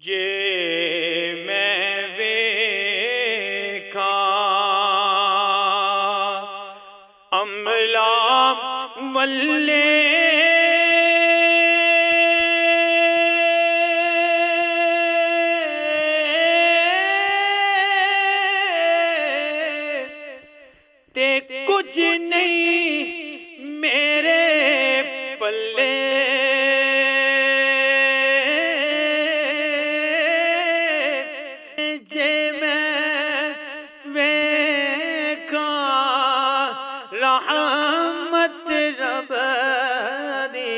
जे मैं वेखा अमला वल्ले ते कुछ नहीं मेरे पल्ले जे मैं वेखा रहमत रब दी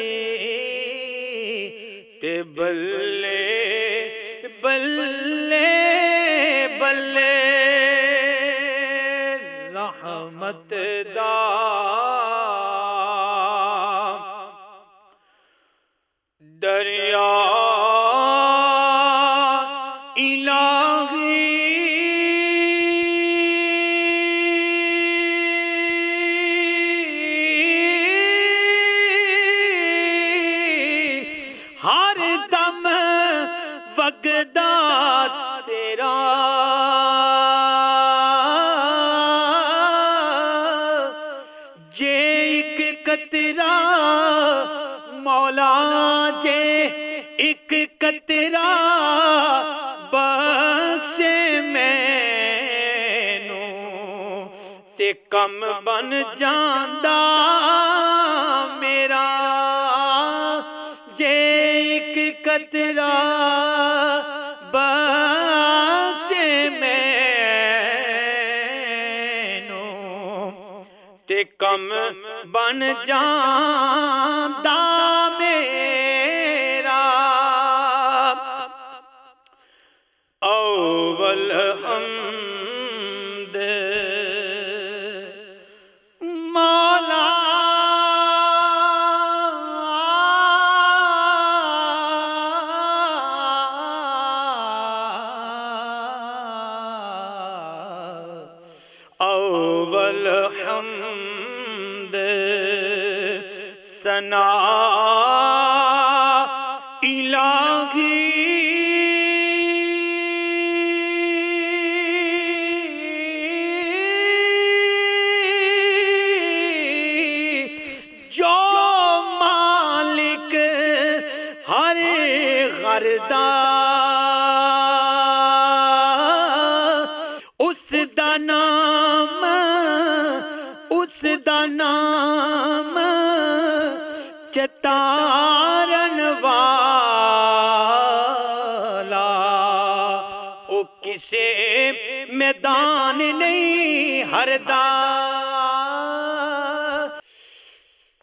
ते बल्ले बल्ले बल्ले रहमत दा दरिया इलाही हर दम वगदा तेरा जे एक कतरा मौला जे एक कतरा बख्शे मैनू ते कम बन जांदा मेरा जे एक कतरा बख्शे मैनू ते कम बन जांदा मेरा अव्वल हम्द मौला अव्वल हम्द सना इलाही जो मालिक हर गरदा उसदा नाम चतारन वाला ओ किसे मैदान नहीं हरदा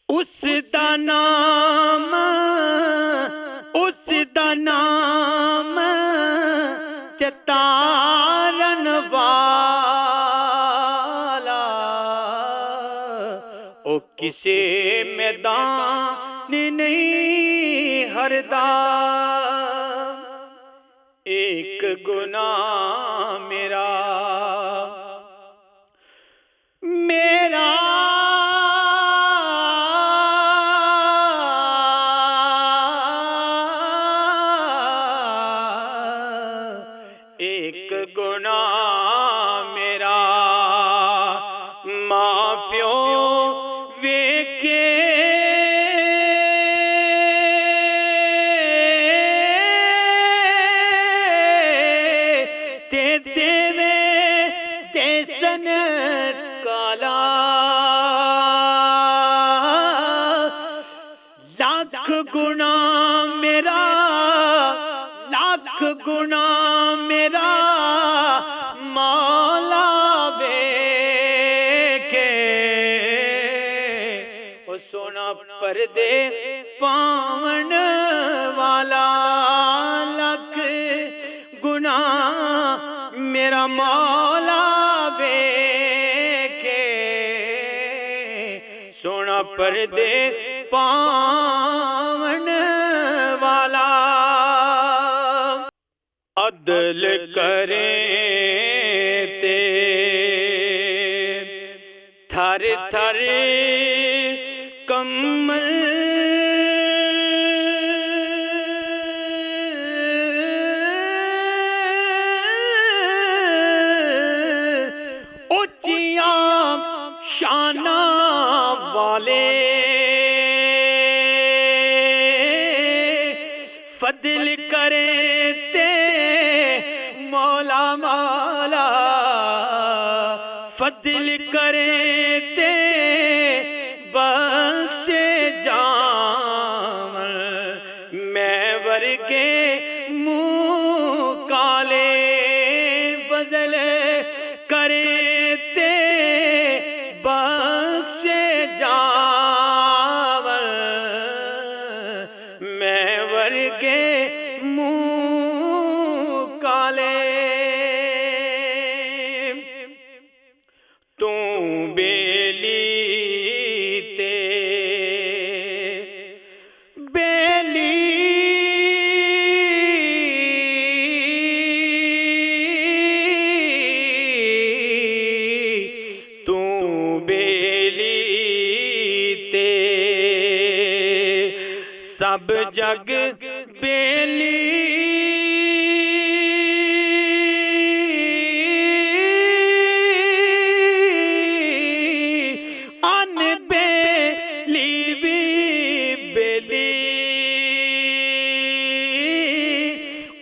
उसदा नाम चतारन वाला ओ किसे मैदान नहीं हरदा एक गुनाह मेरा मेरा एक गुनाह मेरा मां प्यो वेखे ते देवे देसन काला लाख गुना मेरा लाख गुना मेरा मौला वेखे ओ सोना पर्दे पावन वाला लख गुना मेरा मौला वेखे सोना पर्दे पावन वाला अदल करे ते थर थर कमल फजल करे ते बख्शे जावन, मैं वर्गे मुँह काले फजल करे ते बख्शे जावन, मैं वर्गे मुँह काले। तू बेली ते बेली तू बेली ते सब जग बेली अन बेली भी बेली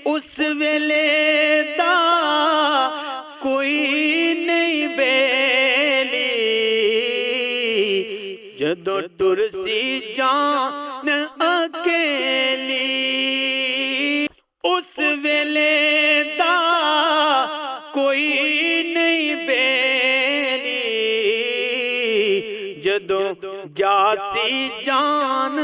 उस वेले दा कोई नहीं बेली जदों टुरसी जान अकेली उस वेले दा कोई नहीं बेली जदों जासी जान